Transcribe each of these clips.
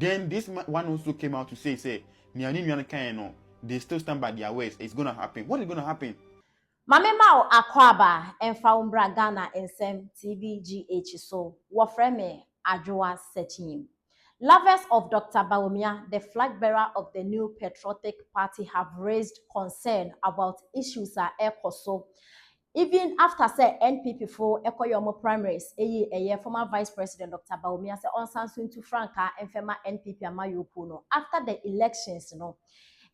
Then this one also came out to say they still stand by their words. It's gonna happen. What is gonna happen? Mame Mao Akwaba Emfa Umbra Ghana Ensem TVGH so Wafreme Adjoa Setim. Lovers of Dr. Bawumia, the flag bearer of the new patriotic party, have raised concern about issues at Ekoso. Even after say NPP for Ekoyomo primaries, a former Vice President Dr. Bawumia said on Sansun to Franca and Fema NPP Amayopuno. After the elections,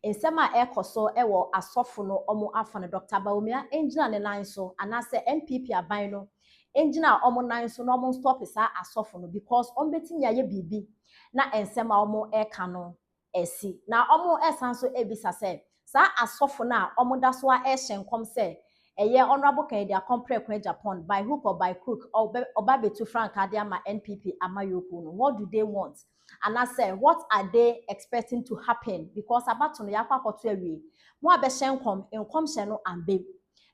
nsema ekoso ewo asofo no omo afa no Dr. Bawumia engina ne nan so anase NPP aban no engina omo nan so no omo stop sa asofo no because ombetimi aye bibi na ensema omo eka no esi na omo esan so ebisa se sa asofo na omo daso a ehyenkom se eye honorable Kennedy compare kwen Japan by hook or by crook or obabetu frank adiama NPP amayoku no what do they want? And I say, what are they expecting to happen? Because about to yakwa kotu ewi, mo abeshenkom enkomhye and babe.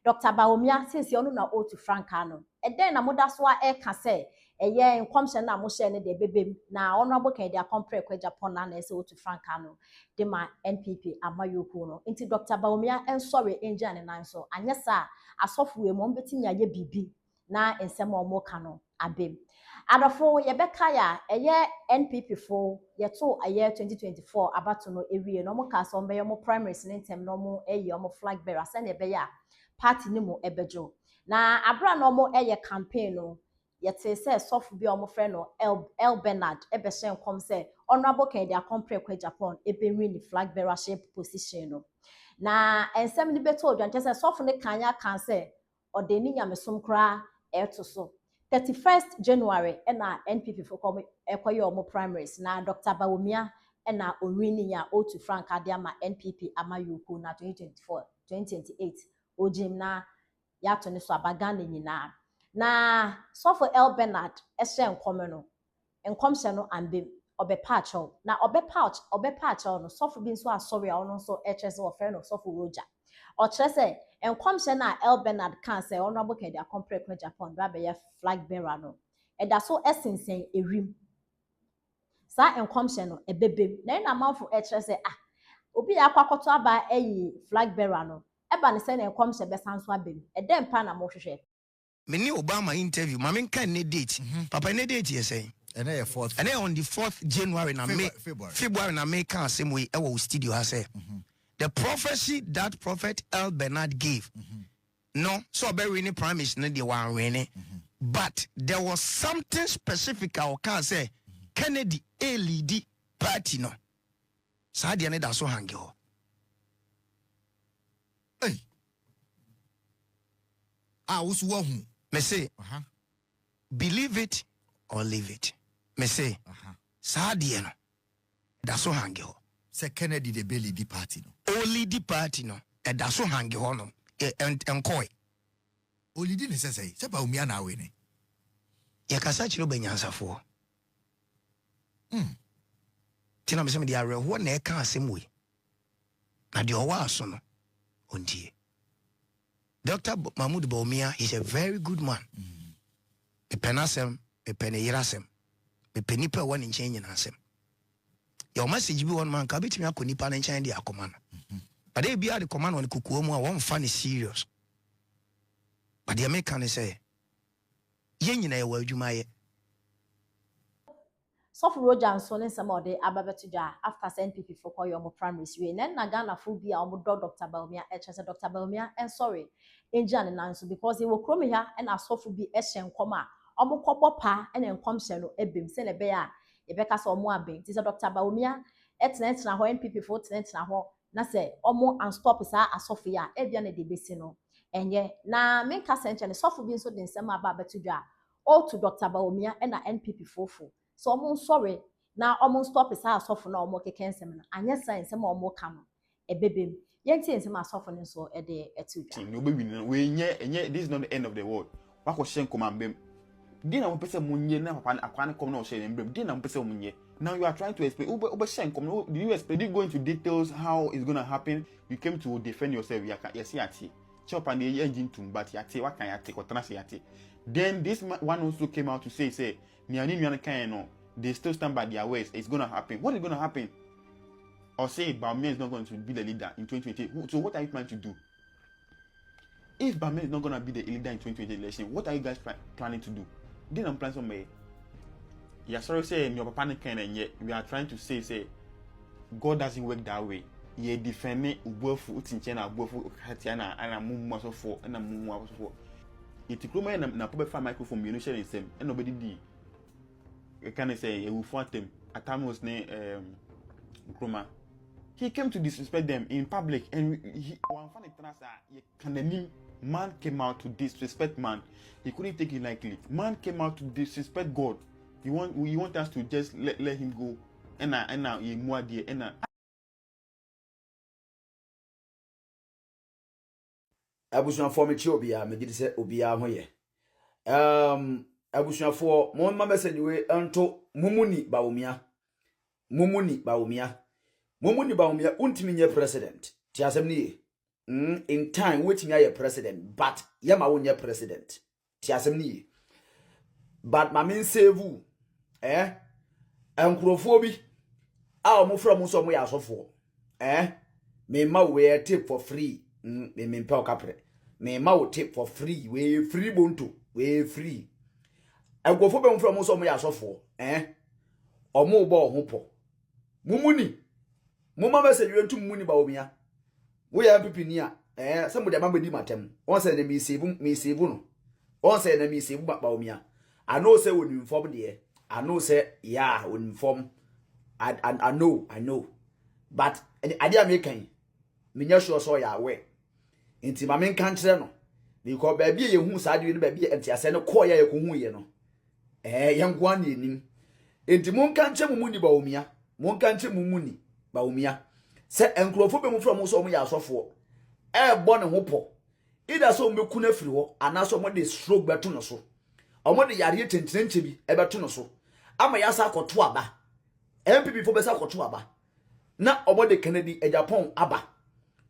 Dr. Bawumia says you na o to Frankano. And then na moda so a ka say, eye enkomhye na mo share ne de bebe na honorable Kennedy compare kwe Japan na say o to Frankano. De ma NPP amayoku no. Inti Dr. Bawumia en sorry enja ne nan so. Anya sa asofu we mo betimi aye bibi na ensem omo ka no abem. Adofo yebeka ya eye NPP fo yeto aye 2024 abato no ewie no mo ka so mbe mo primaries ne ntem no mo eye mo flag bearer se ne be ya party ni mo ebejo na abra no mo eye campaign no yete se Sofo bi o mo frɛ no El Bernard ebe hye nkom se honorable Kennedy compare kwa Japan ebe win the flag bearership position no na ensem ni beto odwante se Sofo ne kanya kan se odeni nyamesom kra eto so 31st January na NPP for come ekoye omo primaries na Dr. Bawumia na owini ya otu Frank Adiama NPP amayoku na 2024-2028 ojim na ya to ne so abagana nyina na Sofo El Bernard ehye nkom no enkomhye no ambe obepaacho na obepaacho no Sofo bi nso asori a ono nso ehye o friend of Sofo Roja o kire se enkomhye na El Bernard kan say honorable Kennedy compare kwa Japan ba be flag bearer no eda so esensen ewim sa enkomhye no ebebem na amanfo kire se obi yakwakoto aba eyi flag bearer no eba ne se na enkomhye be sanso abem edem pa na mo hwehwe meni Obama interview mama kan ne date papa ne date ye say and on the 4th January na February na May kan same way e wo studio ha say the prophecy that Prophet El Bernard gave, no, so very any promise, no, they were winning. But there was something specific I can say, Kennedy a lead party, no. Sadia that's so hang you. Hey, I was one. Me say, believe it or leave it. Me say, Sadia that's so hang you. Say Kennedy the belly the party no. Only the party no. And that's so hang you on and koi. Only didn't say Bawumia na we ne. Ya kasa chiro benyansa fo. Tina me se me dia reho na e ka asem we. Na de owa aso no ontie. Dr. Mahmoud Bawumia is a very good man. Me penasem, me peneyirasem. Me penipa one in change asem. Your message be one man ka betimi akonipa na nchen de akoma no. But they be the command on kukuo mu a one fan is serious. But the American say yen nyina ye wa adwuma ye. Sofo Roja nso ne nsema ode ababetuja after NPP for call your primaries we na Ghana full bia omo Dr. Bawumia ehye Dr. Bawumia and sorry enja ne nanso because he will krom here and asofo bi ehye nkom a omo kwobo pa na nkomhye no ebem se ne be a yebeka se omo abem ti se Dr. Bawumia etena ho NPP for etena ho na se omo unstop sa asofo ya ebia na de besi no enye na menka senche ne sofo bi nso de nsema ababetuja all to Dr. Bawumia na NPP fofo so omo sorry na omo stop sa asofo na omo keke nsem na anya science ma omo ka no ebebem yenti nsem asofo ne so e de etuja no be win we enye this is not the end of the world wako shen komambem di na mo pese munye na papa akwan kom na o shen embrem di na mo pese munye. Now you are trying to explain ube shen kom did you explain, did you go into details how it's going to happen? You came to defend yourself. Yes yati chop and the engine tum but yati what can yati ko trans yati. Then this one also came out to say ni ani kan no they still stand by their words, it's going to happen. What is going to happen? Or say Bawumia is not going to be the leader in 2020. So what are you planning to do? If Bawumia is not going to be the leader in 2020 election, what are you guys planning to do? Then I'm planning somewhere. Yeah, sorry, say your papa can and yet we are trying to say God doesn't work that way. Ye defend it, ubofu utinchena, ubofu hatiana, and a mumma so for, and a mumma so for. It come and a proper microphone, you know, sharing same, and nobody did. You can say, you fought him. At time was named Kroma. He came to disrespect them in public, and one funny thing, man came out to disrespect man. He couldn't take it lightly. Man came out to disrespect God. You want us to just let him go, and now he more dear and abusuafo mechi obia me gidi se obia ho ye abusuafo mo ma message we ento mumuni Bawumia untimi nye president ti asem ni in time waiting ya president but yama wonye president ti asem ni but ma men save enkrofo bi a mo fra mo so mo ya sofo me ma we tip for free me pe okapre me ma wo tip for free we free bonto we free enkrofo be mo fra mo so mo ya sofo omo bo ho po mumuni mumma message we ntum mumuni Bawumia wo ya pipini a se mo de ma bedi matem won say na me save no won say na me save Bawumia I know say when you inform there I know say yeah when inform I know but idea making me nya sure so ya we nti ma men kan kire no because ba bia ye hu sa de no ba bia enti ase no ko ya ye ko hu ye no ye ngwa na enim enti mon kan che mumuni Bawumia se enkrofo be mu from so mo ya asofo bo ne ho po ida so meku na firi ho ana so mo de stroke beto no so omo de yare tentenche bi beto no so ama ya sa akoto aba MPP fo be sa akoto aba na omo de Kennedy e Japan aba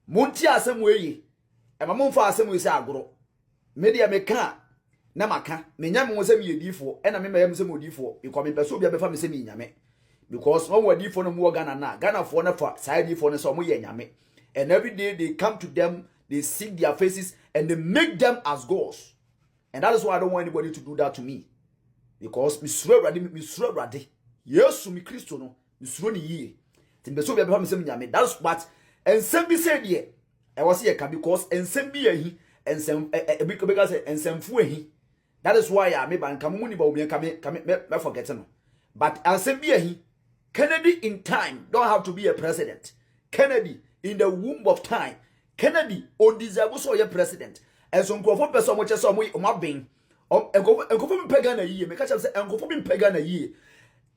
monti asem weyi e ma monfa asem we se agoro media meka na maka menya me wose me yedifo e na me mayam se modifo because me person bia be fa me se me nyame because no wadifo no mo Ghana for na fa side for no so mo ye nyame and every day they come to them, they seek their faces and they make them as gods. And that is why I don't want anybody to do that to me. Because me swear rade. Yes, me Christo no. Me swear ni ye. Timbeso be be me se nyame. That's what and some be said here. I was here because and some be hi and some because and some fu hi. That is why I me ban kamuni Bawumia me forget no. But and some be hi. Kennedy in time don't have to be a president. Kennedy in the womb of time. Kennedy on deserve so your president. And so go for person which is some way my being. And go for pagan a year. Make say and go for pagan a year.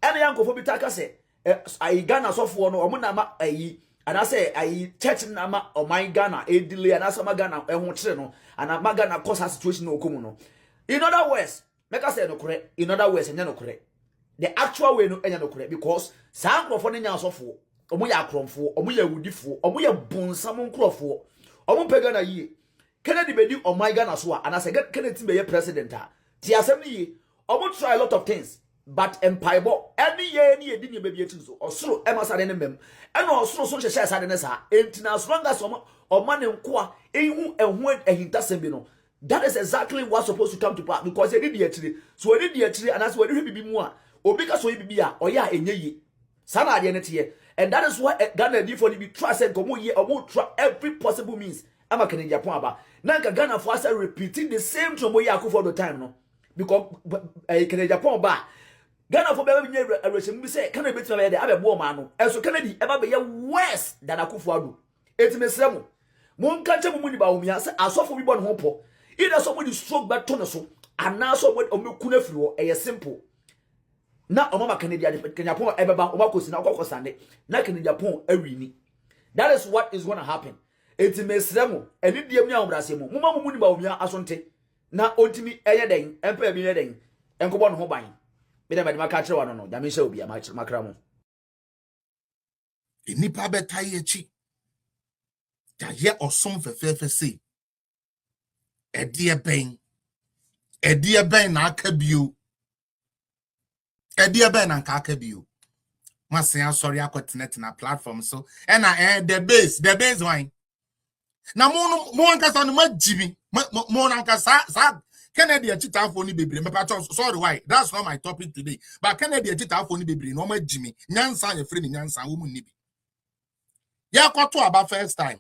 And uncle for bitaka say I Ghana so for no omunama ayi. And I say I church nama or my Ghana a delay and as my Ghana and no and a Ghana cause a situation no come. In other words, make us say no correct. In other words, and no correct. The actual way no enya no correct because some crofo no nya sofo omo ya kromfo omo ya wudifo omo ya bonsam krofo omo pega na yie Kennedy bedi o my Ghana so a na say Kennedy be president a ti asem ni yie omo try a lot of things but empire any year ni edi ni be bi etin so osoro e masade ne mem e na osoro so hye sade ne sa entina as long as omo ne nko a ehu ehintasem bi no. That is exactly what's supposed to come to pass because they did the actually so we did the actually and as we did bibi mu a obi ka so bibi a oya enye yi sana ade ne tie and that is why Ghana did for the trust and come here try every possible means ama Kennedy Japan aba na nka Ghana for us repeating the same trouble ya for the time no because Kennedy Japan ba Ghana for be nye arresem bi say Kennedy betima be there abebo ma no enso Kennedy eba be worse than Akufo-Addo etimesremo mon ka che mumuni Bawumia say asofo bi bon ho po either somebody stroke back to no so and now somebody omeku na firi ho e simple na omama Kennedy Japan ebeba omakosi na okokosande na Kennedy Japan awini. That is what is going to happen. Etimesremo eni diem ni awbrasemo mumma mumuni Bawumia asonte na ontimi eye den empa bi ne den enkobo no ho ban be dem ma ka kire wa no jame hye obi makra mo enipa beta ye chi ya ye osom fefefe sei edie ben na aka bio Edia ben and kakabio. Masia sorry akotnet na platform so and the base wine. Na mo ankasa no majimi mo ankasa sa Kennedy achita afọ ni bebre me patch sorry why that's not my topic today but Kennedy achita afọ ni bebre no majimi nyansa ye free ni nyansa wo mu ni bi ya kwato aba first time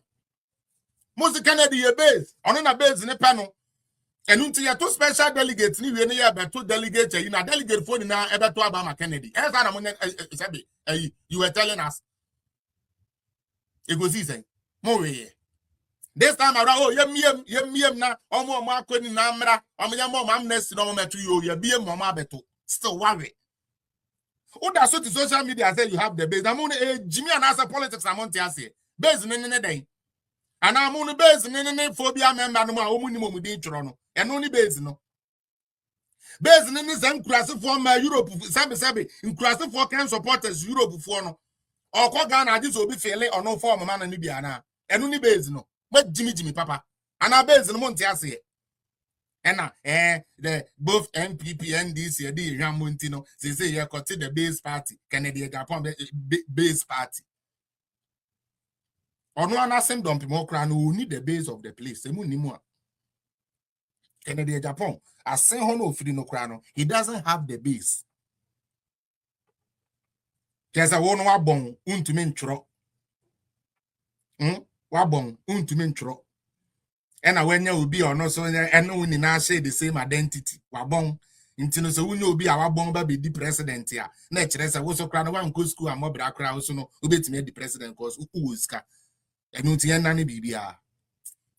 mo se Kennedy ye base ono na base ne pa no enu nti ya to special delegate ni we ne ya beto delegate yi na delegate phone na e beto aba ma Kennedy e sa na mo sabe you were telling us e go see say mo we this time around, oh, yem na omo akoni na mra omo mom amnesty no metu yo ye biem mom abeto still worry. Who that so to social media say you have the base. I'm on Jimmy and answer politics among tiase. Base nene day. And I'm on base nene phobia member no ma omu ni mo mudi chrono. And only base no. Base nene sem class for my Europe sabe in class for can supporters Europe for no. Or ko Ghana this will be failing or no form man ni bia na. And only base no. But Jimmy papa. And our base no monte ase. And the both MPP and DC the Ramontino say you got the base party. Canadian Japan base party. Or no one asem dump more crown who need the base of the place. Semu ni more. Canadian Japan. As say hono free no crown. He doesn't have the base. There's a one wabong untumen tro. Wabong untumen tro. And when you will be or not so and no one in our share the same identity. Wabong into so we will be our bomb baby the president here. Nature as I was so crown one go school and more black crowd so no ubet me the president cause uska. And no tia nani bibia.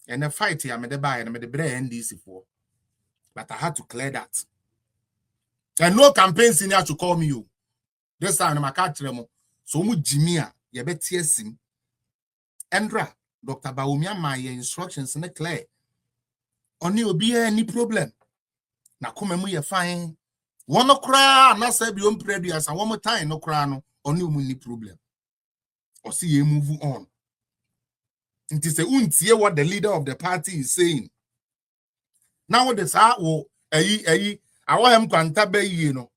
And the fight here made the buy and made the brain DC for. But I had to clear that. And no campaign senior to call me you. This time I'm a catch them. So much Jimia, you bet sim. Andra. Dr. Bawumia my instructions in the clear. Only will be any problem. Na come mu ye fine. One no cry, na say be previous and one more time no cry no only any problem. Or see you move on. It is a untie what the leader of the party is saying. Now what this I want him kwanta be yi no.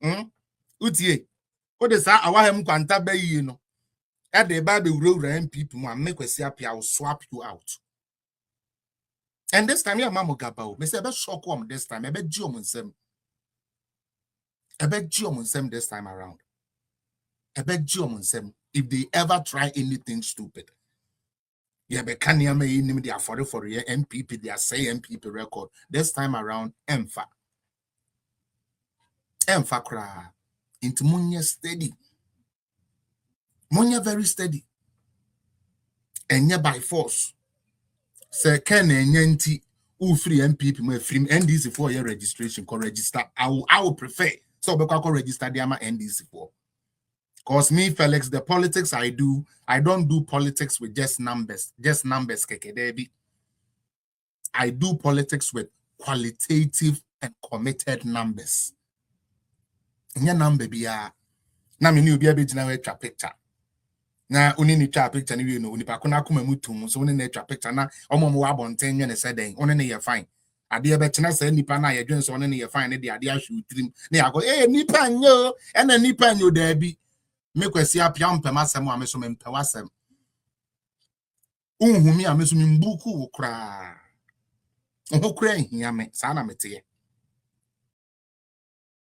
Utie. What this I want him kwanta be yi no. At the Bible will people and make us happy, I will swap you out. And this time, your mama gabao. Me say, I bet shock one this time. I bet Jiomunsem. I bet Jiomunsem this time around. I bet Jiomunsem. If they ever try anything stupid, yeah, but can you make they are for your MPP? They are say MPP record this time around. Emfa cry into Munya steady. Munya very steady. And yeah, by force. Sir Ken and Yanti, who free MPP, my free NDC for your registration, can register. I will prefer. So, because I register the NDC for. Because me, Felix, the politics I don't do politics with just numbers, keke debi. I do politics with qualitative and committed numbers. Nya number biya. Na me ni obi abegina we twa picture. Na oni ni twa picture ni we no oni pa kona kuma mutum so oni na twa picture na omo wa bonten nwe ne seden oni ne ye fine ade be tena sa nipa na ye dwen so oni ne ye fine ne de ade ahwe utrim na ya go nipa nyo na nipa nyo da bi me kwasi apia mpem asem a me so mpem asem unhumi a me so mbuku wo kra hia me sa na mete